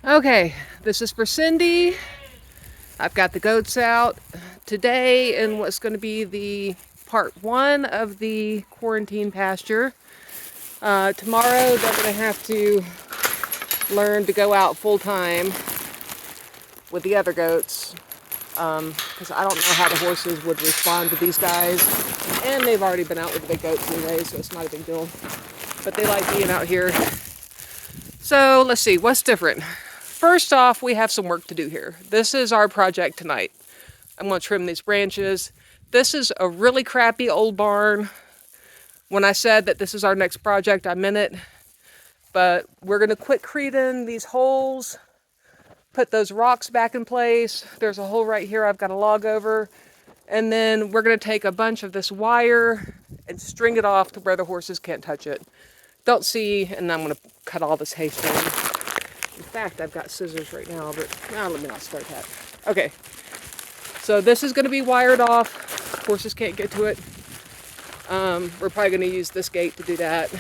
Okay, this is for Cindy. I've got the goats out today in what's going to be the part one of the quarantine pasture. Tomorrow they're going to have to learn to go out full time with the other goats because I don't know how the horses would respond to these guys. And they've already been out with the big goats anyway, so it's not a big deal. But they like being out here. So let's see, what's different? First off, we have some work to do here. This is our project tonight. I'm going to trim these branches. This is a really crappy old barn. When I said that this is our next project, I meant it. But we're going to quickcrete these holes, put those rocks back in place. There's a hole right here I've got to log over. And then we're going to take a bunch of this wire and string it off to where the horses can't touch it. Don't see, and I'm going to cut all this hay string. In fact, I've got scissors right now, but let me not start that. Okay, so this is going to be wired off. Horses can't get to it. We're probably going to use this gate to do that.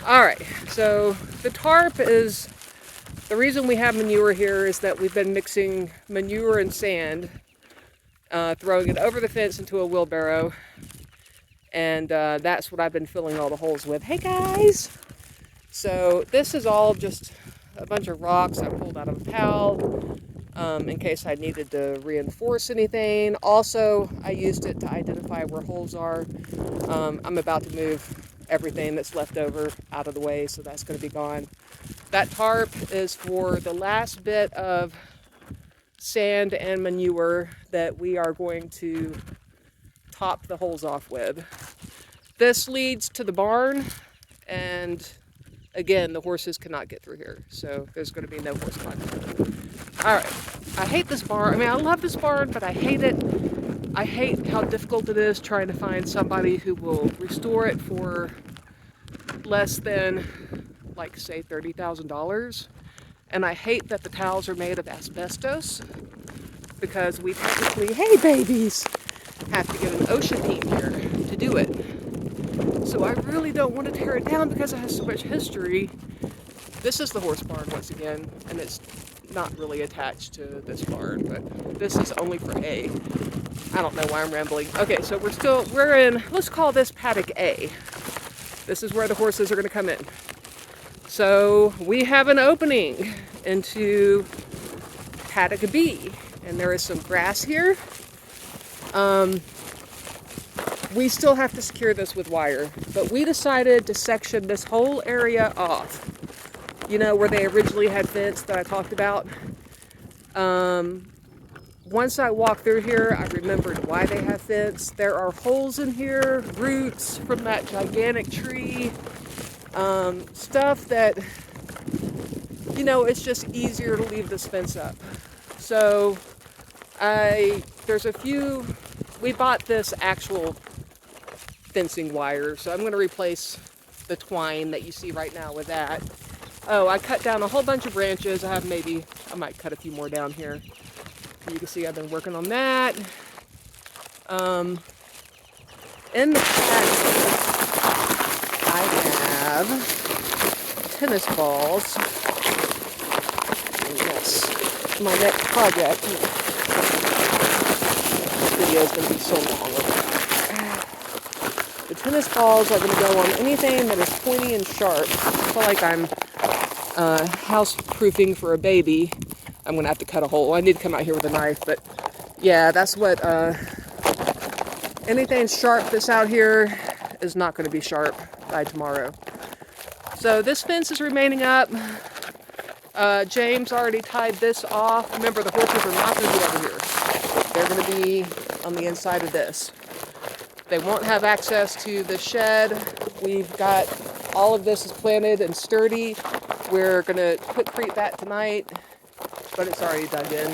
All right, so the tarp is, the reason we have manure here is that we've been mixing manure and sand, throwing it over the fence into a wheelbarrow, and that's what I've been filling all the holes with. Hey guys! So this is all just a bunch of rocks I pulled out of a pal in case I needed to reinforce anything. Also, I used it to identify where holes are. I'm about to move everything that's left over out of the way, so that's going to be gone. That tarp is for the last bit of sand and manure that we are going to top the holes off with. This leads to the barn, and again, the horses cannot get through here, so there's going to be no horse climbing. All right, I hate this barn. I mean, I love this barn, but I hate it. I hate how difficult it is trying to find somebody who will restore it for less than, like, say, $30,000. And I hate that the towels are made of asbestos because we technically, hey babies, have to get an OSHA team here to do it. So I really don't want to tear it down because it has so much history. This is the horse barn once again, and it's not really attached to this barn, but this is only for hay. I don't know why I'm rambling. Okay, so we're in, let's call this paddock A. This is where the horses are going to come in. So we have an opening into paddock B, and there is some grass here. We still have to secure this with wire, but we decided to section this whole area off. You know, where they originally had fence that I talked about. Once I walked through here, I remembered why they have fence. There are holes in here, roots from that gigantic tree, stuff that, you know, it's just easier to leave this fence up. So there's a few, we bought this actual fencing wire, so I'm going to replace the twine that you see right now with that. Oh, I cut down a whole bunch of branches. I might cut a few more down here. You can see I've been working on that. In the paddock, I have tennis balls. And yes, my next project. This video is going to be so long. The tennis balls are going to go on anything that is pointy and sharp. I feel like I'm house-proofing for a baby. I'm going to have to cut a hole. I need to come out here with a knife, but yeah, that's what, anything sharp that's out here is not going to be sharp by tomorrow. So this fence is remaining up. James already tied this off. Remember, the horses are not going to be over here. They're going to be on the inside of this. They won't have access to the shed. We've got all of this is planted and sturdy. We're going to quickcrete that tonight, but it's already dug in.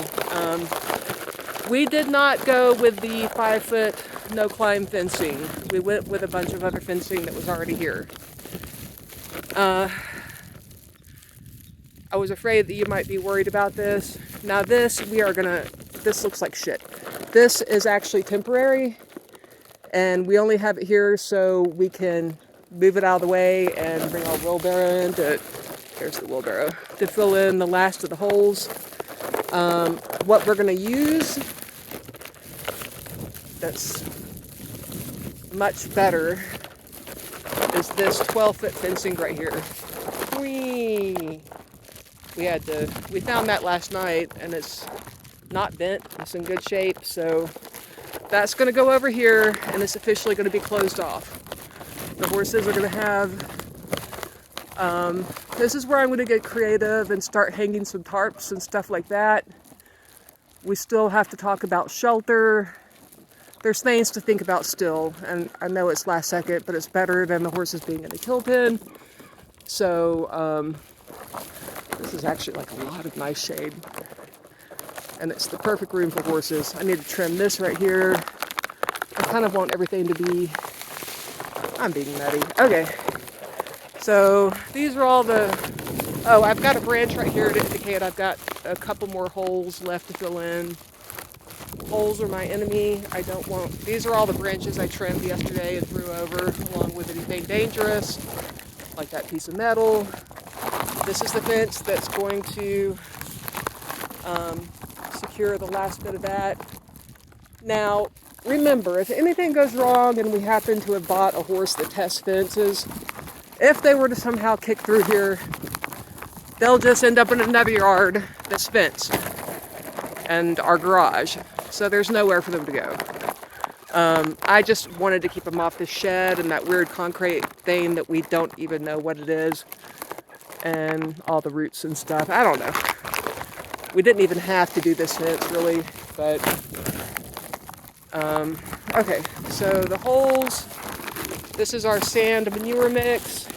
We did not go with the 5-foot no-climb fencing. We went with a bunch of other fencing that was already here. I was afraid that you might be worried about this. Now this looks like shit. This is actually temporary, and we only have it here so we can move it out of the way and bring our wheelbarrow in to there's the wheelbarrow, to fill in the last of the holes. What we're going to use that's much better is this 12-foot fencing right here. Whee! We found that last night, and it's not bent, it's in good shape, so that's going to go over here, and it's officially going to be closed off. The horses are going to have, this is where I'm going to get creative and start hanging some tarps and stuff like that. We still have to talk about shelter. There's things to think about still, and I know it's last second, but it's better than the horses being in a kill pen. So, this is actually like a lot of nice shade. And it's the perfect room for horses. I need to trim this right here. I kind of want everything to be, I'm being nutty. Okay, so these are all the, oh, I've got a branch right here to indicate I've got a couple more holes left to fill in. Holes are my enemy. I don't want, these are all the branches I trimmed yesterday and threw over, along with anything dangerous, like that piece of metal. This is the fence that's going to secure the last bit of that. Now, remember, if anything goes wrong and we happen to have bought a horse that tests fences, if they were to somehow kick through here, they'll just end up in another yard that's fenced and our garage. So there's nowhere for them to go. I just wanted to keep them off the shed and that weird concrete thing that we don't even know what it is, and all the roots and stuff. I don't know. We didn't even have to do this fence really, but okay, so the holes, this is our sand manure mix.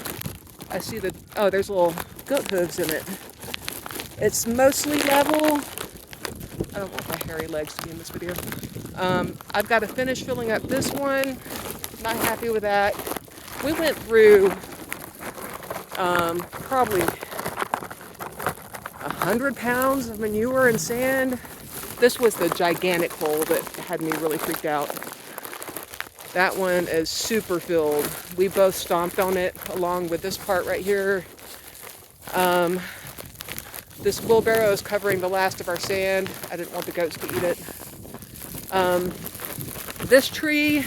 I see the, oh, there's little goat hooves in it. It's mostly level. I don't want my hairy legs to be in this video. I've got to finish filling up this one. Not happy with that. We went through probably 100 pounds of manure and sand. This was the gigantic hole that had me really freaked out. That one is super filled. We both stomped on it along with this part right here. This wheelbarrow is covering the last of our sand. I didn't want the goats to eat it. This tree,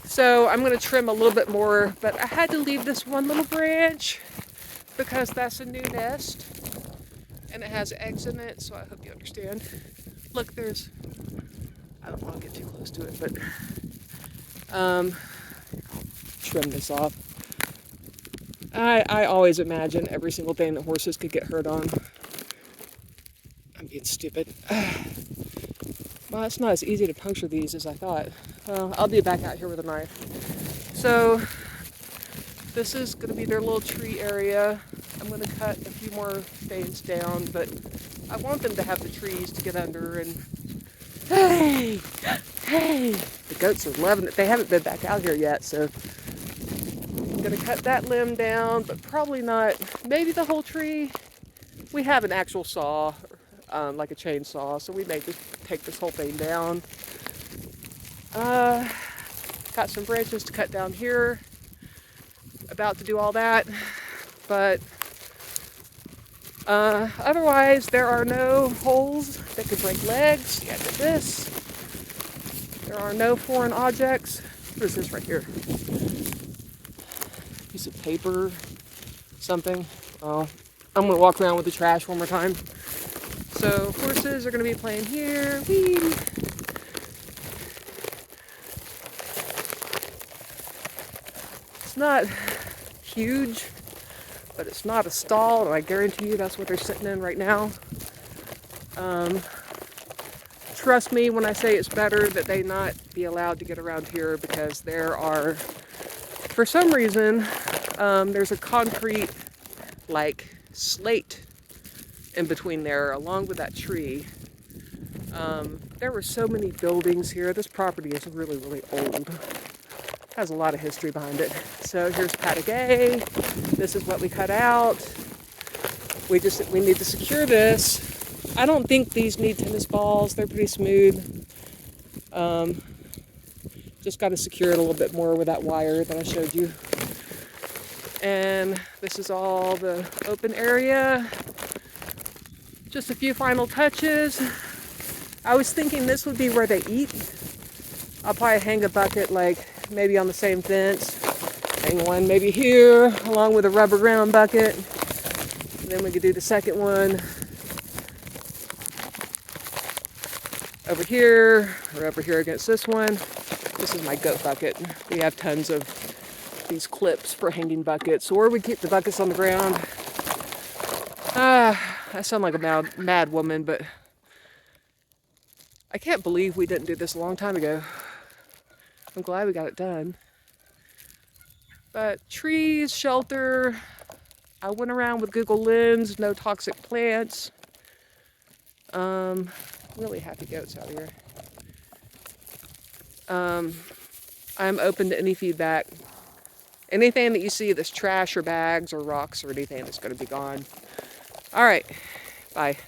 so I'm going to trim a little bit more, but I had to leave this one little branch because that's a new nest and it has eggs in it, so I hope you understand. Look, there's, I don't want to get too close to it, but I'll trim this off. I always imagine every single thing that horses could get hurt on. I'm being stupid. Well, it's not as easy to puncture these as I thought. Well, I'll be back out here with a knife. So, this is going to be their little tree area. I'm going to cut a few more things down, but I want them to have the trees to get under and... Hey! Hey! The goats are loving it. They haven't been back out here yet, so... I'm going to cut that limb down, but probably not, maybe the whole tree. We have an actual saw, like a chainsaw, so we may just take this whole thing down. Got some branches to cut down here. About to do all that, but otherwise there are no holes that could break legs. Yeah, did this. There are no foreign objects. What is this right here? Piece of paper, something. Oh, I'm gonna walk around with the trash one more time. So horses are gonna be playing here. Whee! It's not huge, but it's not a stall, and I guarantee you that's what they're sitting in right now. Trust me when I say it's better that they not be allowed to get around here, because there are, for some reason, there's a concrete, like, slate in between there, along with that tree. There were so many buildings here. This property is really, really old. Has a lot of history behind it. So here's paddock A. This is what we cut out. We need to secure this. I don't think these need tennis balls. They're pretty smooth. Just got to secure it a little bit more with that wire that I showed you. And this is all the open area. Just a few final touches. I was thinking this would be where they eat. I'll probably hang a bucket like maybe on the same fence. Hang one maybe here along with a rubber ground bucket. And then we could do the second one over here or over here against this one. This is my goat bucket. We have tons of these clips for hanging buckets, or we keep the buckets on the ground. I sound like a mad woman, but I can't believe we didn't do this a long time ago. I'm glad we got it done. But trees, shelter, I went around with Google Lens, no toxic plants. Really happy goats out here. I'm open to any feedback. Anything that you see that's trash or bags or rocks or anything that's going to be gone. All right, bye.